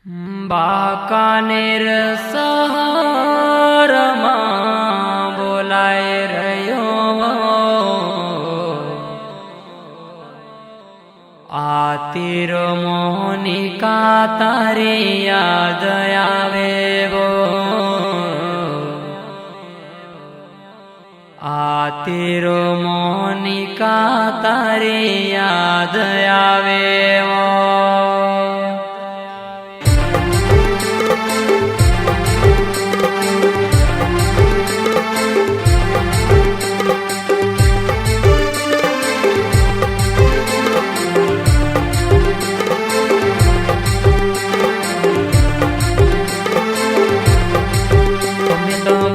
बाकानेर शहરમાં બોલાય રહ્યો આ તીર મોનિકા તારી યાદ આવે આ તીર મોનિકા તારી યાદ આવે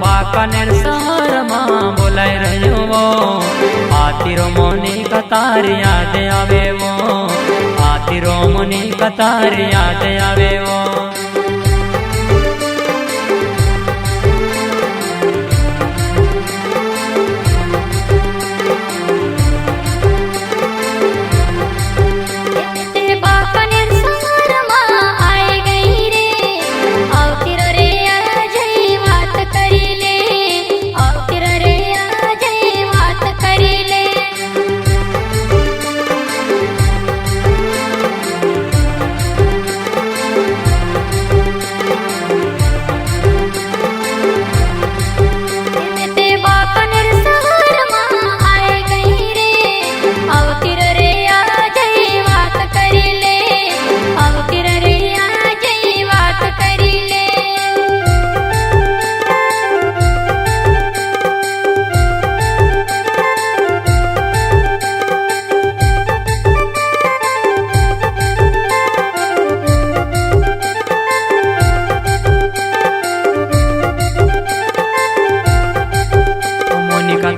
बाकानेर शहરમાં બોલાય રહ્યો આ તીરો મોનિકા તારી યાદ આવે આ તીરો મોનિકા તારી યાદ આવે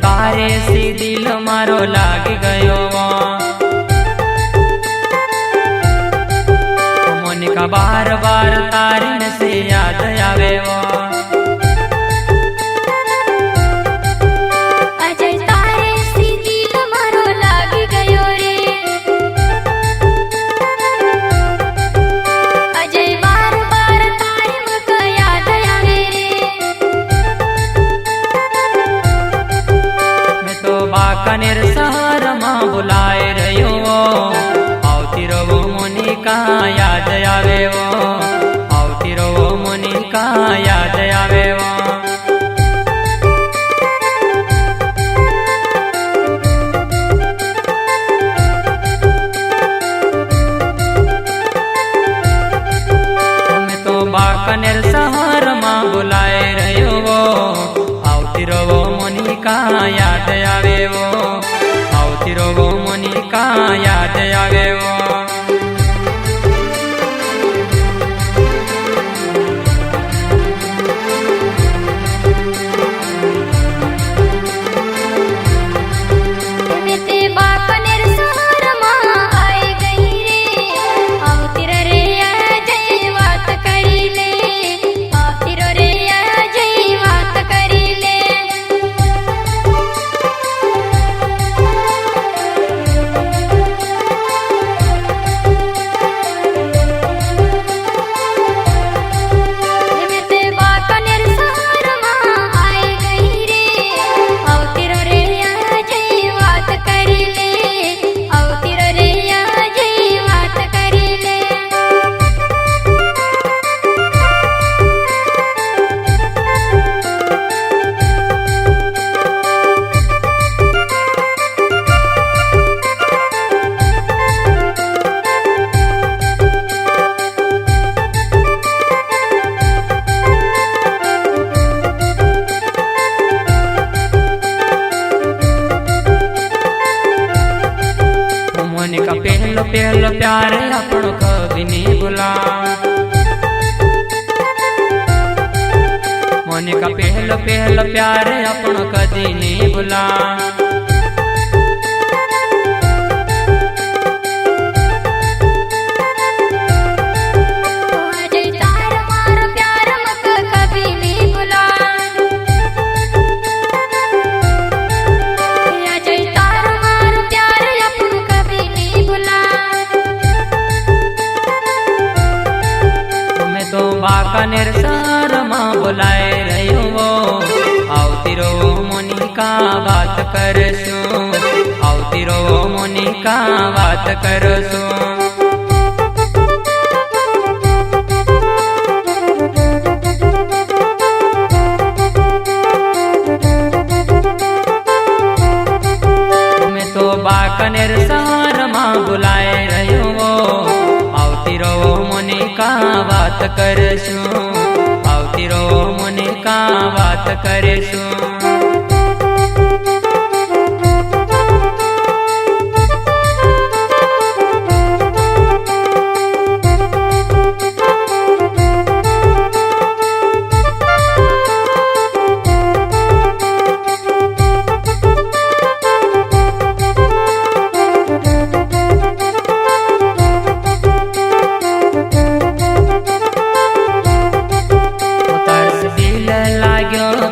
तारे से दिल मारो लाग गयो मोनिका बार बार तारीन से याद आवे अजय तारे से दिल मारो लाग गयो रे अजय बार बार तारीन को याद आवे रे बाकानेर शहરમાં બોલાય રહ્યો આવતી રહો મોનિકા યાદ આવે આવતી રહો મોનિકા યાદ આવે તમે તો બાકાનેર શહરમાં બોલાય રહ્યો આવતી રહો મોનિકા યાદ આવે આવતી રહો મોનિકા યાદ આવે मोनिका पहलो पहलो प्यार अपनो कभी नहीं भुला मोनिका पहलो पहलो प्यार अपनो कभी नहीं भुला बाकानेर शहर में बोलाए रह्यो वो आवती रो मोनिका बात करशु आवती रो मोनिका बात करशु मैं तो बाकानेर शहर में बुलाए रह्यो वो आवती रो मोनिका बात करशु आवती रो मोनिका बात करशु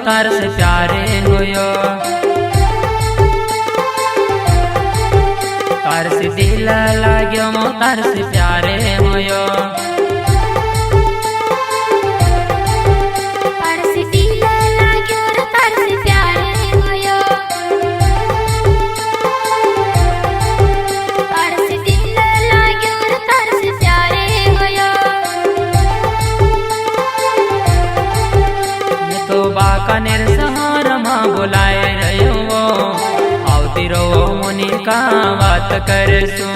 तरस प्यारे होयो तरस दिल लाग्यो मो तरस प्यारे होयो तरस दिल लाग्यो रे तरस प्यारे होयो तरस दिल लाग्यो रे तरस प्यारे होयो तो बाकानेर शहर में बुलाए रह्यो वो आवती रो मोनिका बात करशु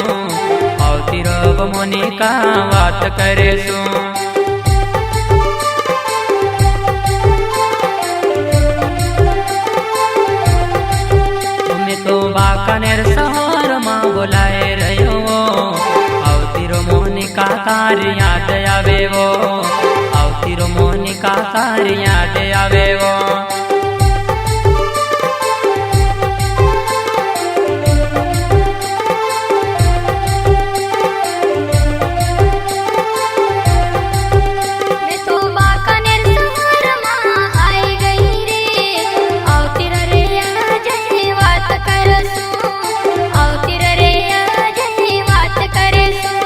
आवती रो मोनिका बात करशु मैं तो बाकानेर शहर में बुलाए रह्यो वो आवती रो मोनिका तार याद आवे वो आवती रो मोनिका तार याद आवे वो मैं तो बाकानेर शहर में आई गई रे आवती रे जय बात करशु आवती रे जय बात करशु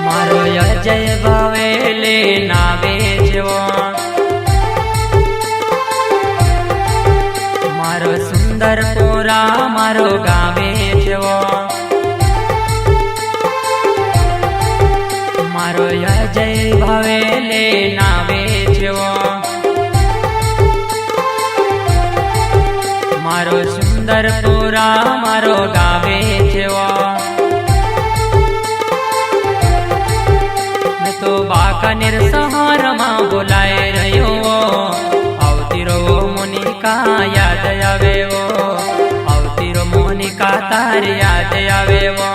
मारो अजय भावेले नावे जेवो मारो सुंदर पोरा मारो गावे जेवो मारो अजय भावेले नावे जेवो मारो सुंदर पोरा मारो गावे जेवो तो बाकानेर शहर में बुलाए रह्यो वो आवती रो मोनिका याद आवे वो आवती रो मोनिका तार याद आवे वो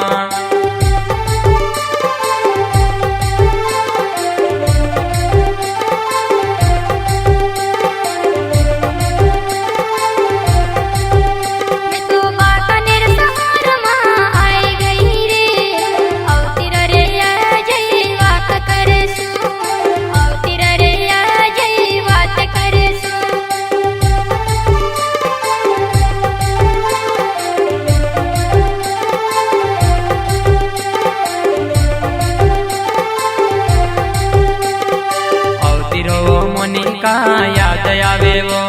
मैं तो बाकानेर शहर में आई गई रे आवती रे जय बात करशु आवती रे जय बात करशु आवती रो मोनिका याद आवे वो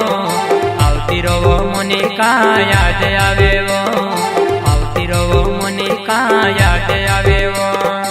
आवती रो मोनिका याद आवे वो आवती रो मोनिका याद आवे वो।